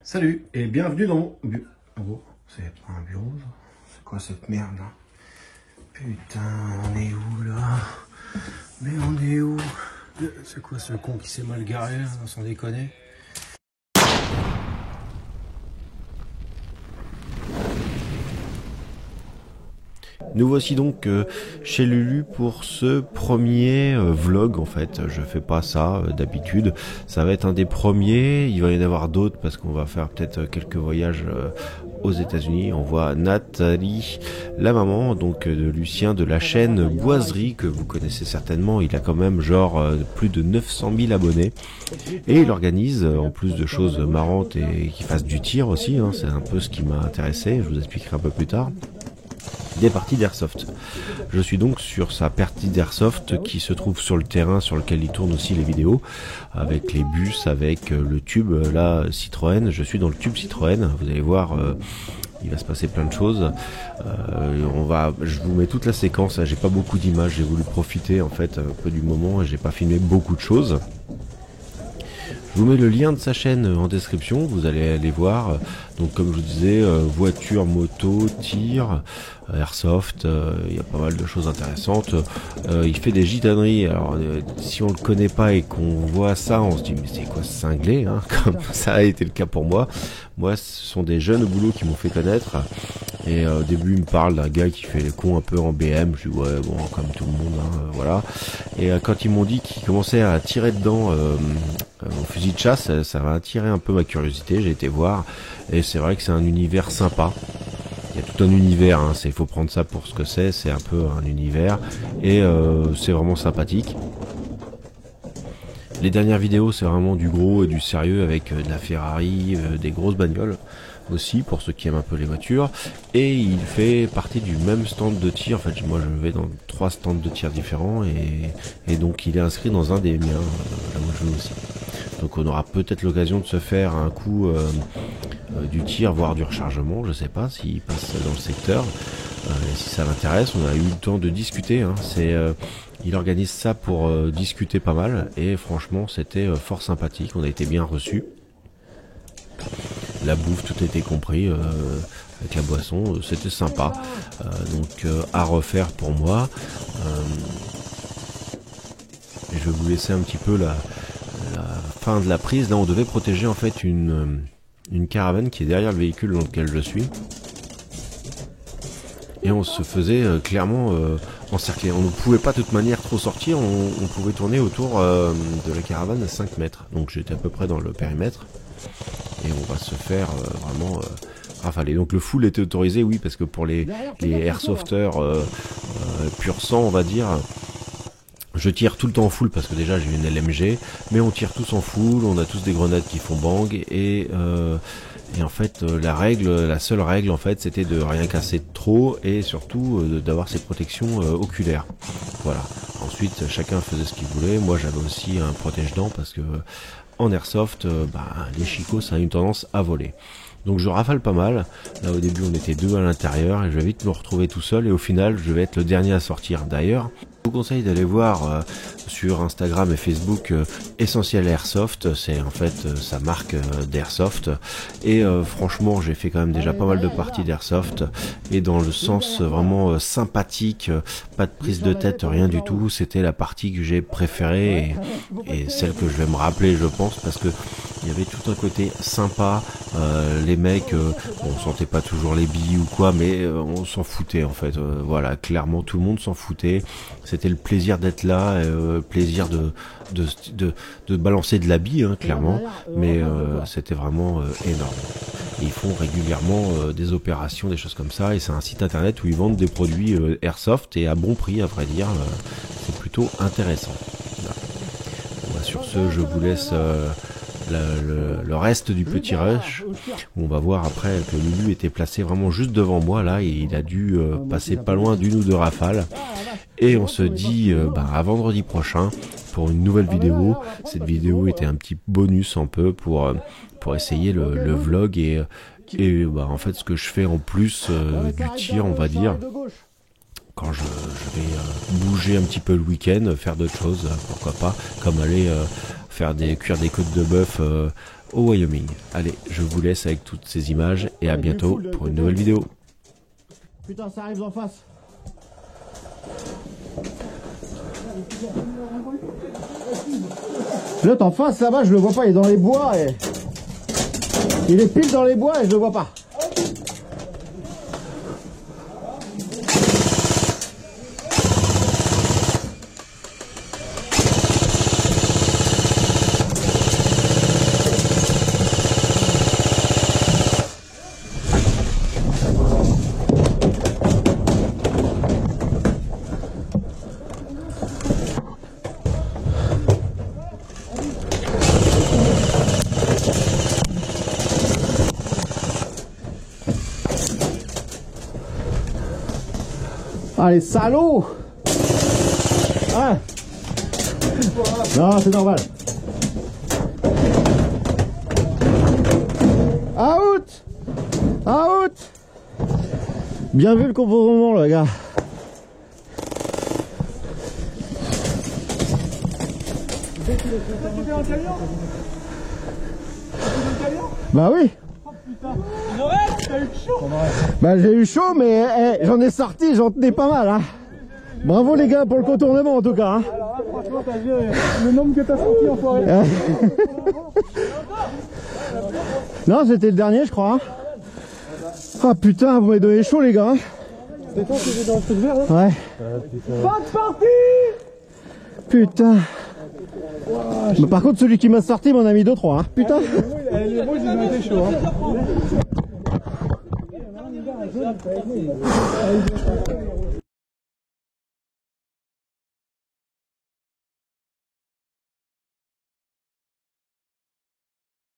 Salut et bienvenue dans mon bureau. C'est pas un bureau ça? C'est quoi cette merde là? Putain, on est où là? Mais on est où? C'est quoi ce con qui s'est mal garé là, sans déconner? Nous voici donc chez Lulu pour ce premier vlog. En fait, je fais pas ça d'habitude. Ça va être un des premiers. Il va y en avoir d'autres parce qu'on va faire peut-être quelques voyages aux États-Unis. On voit Nathalie, la maman donc de Lucien de la chaîne Boiserie que vous connaissez certainement. Il a quand même genre plus de 900 000 abonnés et il organise en plus de choses marrantes et qui fasse du tir aussi. Hein. C'est un peu ce qui m'a intéressé. Je vous expliquerai un peu plus tard. Des parties d'airsoft. Je suis donc sur sa partie d'airsoft qui se trouve sur le terrain sur lequel il tourne aussi les vidéos avec les bus, avec le tube là Citroën. Je suis dans le tube Citroën. Vous allez voir, il va se passer plein de choses. Je vous mets toute la séquence. J'ai pas beaucoup d'images. J'ai voulu profiter en fait un peu du moment et j'ai pas filmé beaucoup de choses. Je vous mets le lien de sa chaîne en description, vous allez aller voir. Donc comme je vous disais, voiture, moto, tir, airsoft, il y a pas mal de choses intéressantes. Il fait des gitaneries. Alors si on le connaît pas et qu'on voit ça, on se dit mais c'est quoi ce cinglé hein, comme ça a été le cas pour moi. Moi, ce sont des jeunes au boulot qui m'ont fait connaître. Et au début, il me parle d'un gars qui fait le con un peu en BM. Je dis ouais, bon, comme tout le monde, hein, voilà. Et quand ils m'ont dit qu'ils commençaient à tirer dedans au fusil de chasse, ça va attirer un peu ma curiosité. J'ai été voir, et c'est vrai que c'est un univers sympa. Il y a tout un univers, hein, faut prendre ça pour ce que c'est un peu un univers, et c'est vraiment sympathique. Les dernières vidéos, c'est vraiment du gros et du sérieux avec de la Ferrari, des grosses bagnoles aussi pour ceux qui aiment un peu les voitures. Et il fait partie du même stand de tir. En fait, moi, je vais dans 3 stands de tir différents et donc il est inscrit dans un des miens, là où je vais aussi. Donc on aura peut-être l'occasion de se faire un coup du tir, voire du rechargement. Je sais pas s'il passe dans le secteur. Et si ça l'intéresse, on a eu le temps de discuter. Hein. Il organise ça pour discuter pas mal et franchement c'était fort sympathique, on a été bien reçus. La bouffe, tout était compris avec la boisson, c'était sympa. Donc à refaire pour moi. Et je vais vous laisser un petit peu la fin de la prise. Là on devait protéger en fait une caravane qui est derrière le véhicule dans lequel je suis. Et on se faisait clairement encercler. On ne pouvait pas de toute manière trop sortir, on pouvait tourner autour de la caravane à 5 mètres. Donc j'étais à peu près dans le périmètre. Et on va se faire vraiment rafaler. Donc le full était autorisé, oui, parce que pour les airsofters pur sang, on va dire, je tire tout le temps en full parce que déjà j'ai une LMG, mais on tire tous en full, on a tous des grenades qui font bang et en fait la seule règle en fait c'était de rien casser trop et surtout d'avoir ses protections oculaires. Voilà. Ensuite chacun faisait ce qu'il voulait. Moi j'avais aussi un protège-dents parce que en airsoft, les chicots ça a une tendance à voler. Donc je rafale pas mal. Là au début on était 2 à l'intérieur et je vais vite me retrouver tout seul et au final je vais être le dernier à sortir. D'ailleurs, je vous conseille d'aller voir sur Instagram et Facebook Essentiel Airsoft, c'est en fait sa marque d'airsoft et franchement j'ai fait quand même déjà pas mal de parties d'airsoft et dans le sens vraiment sympathique, pas de prise de tête, rien du tout, c'était la partie que j'ai préférée et celle que je vais me rappeler je pense parce que il y avait tout un côté sympa, les mecs, on sentait pas toujours les billes ou quoi, mais on s'en foutait en fait. Voilà, clairement tout le monde s'en foutait. C'était le plaisir d'être là, plaisir de balancer de la bille, hein, clairement. Mais c'était vraiment énorme. Et ils font régulièrement des opérations, des choses comme ça, et c'est un site internet où ils vendent des produits airsoft et à bon prix, à vrai dire. C'est plutôt intéressant. Voilà. Bon, sur ce, je vous laisse. Le reste du petit rush. On va voir après que Lulu était placé vraiment juste devant moi là et il a dû passer pas loin d'une ou deux rafales et on se dit à vendredi prochain pour une nouvelle vidéo. Cette vidéo était un petit bonus un peu pour essayer le vlog et en fait ce que je fais en plus du tir on va dire quand je vais bouger un petit peu le week-end, faire d'autres choses, pourquoi pas, comme aller faire cuire des côtes de bœuf au Wyoming. Allez, je vous laisse avec toutes ces images et à bientôt pour une nouvelle vidéo. Putain, ça arrive en face. L'autre en face là-bas, je le vois pas, il est dans les bois et... Il est pile dans les bois et je le vois pas. Ah les salauds! Ah. Non, c'est normal. Out! Out! Bien vu le comportement, le gars. Bah oui. Bah j'ai eu chaud mais j'en ai sorti, j'en tenais pas mal hein. Bravo les gars pour le contournement en tout cas hein. Alors là franchement t'as vu le nombre que t'as sorti enfoiré. Non c'était le dernier je crois hein. Ah putain vous m'avez donné chaud les gars hein. C'est toi qui es dans le truc vert là. Ouais. Fin de partie. Putain. Mais par contre celui qui m'a sorti m'en a mis 2-3 hein. Putain. Les rouges ils ont été chauds hein.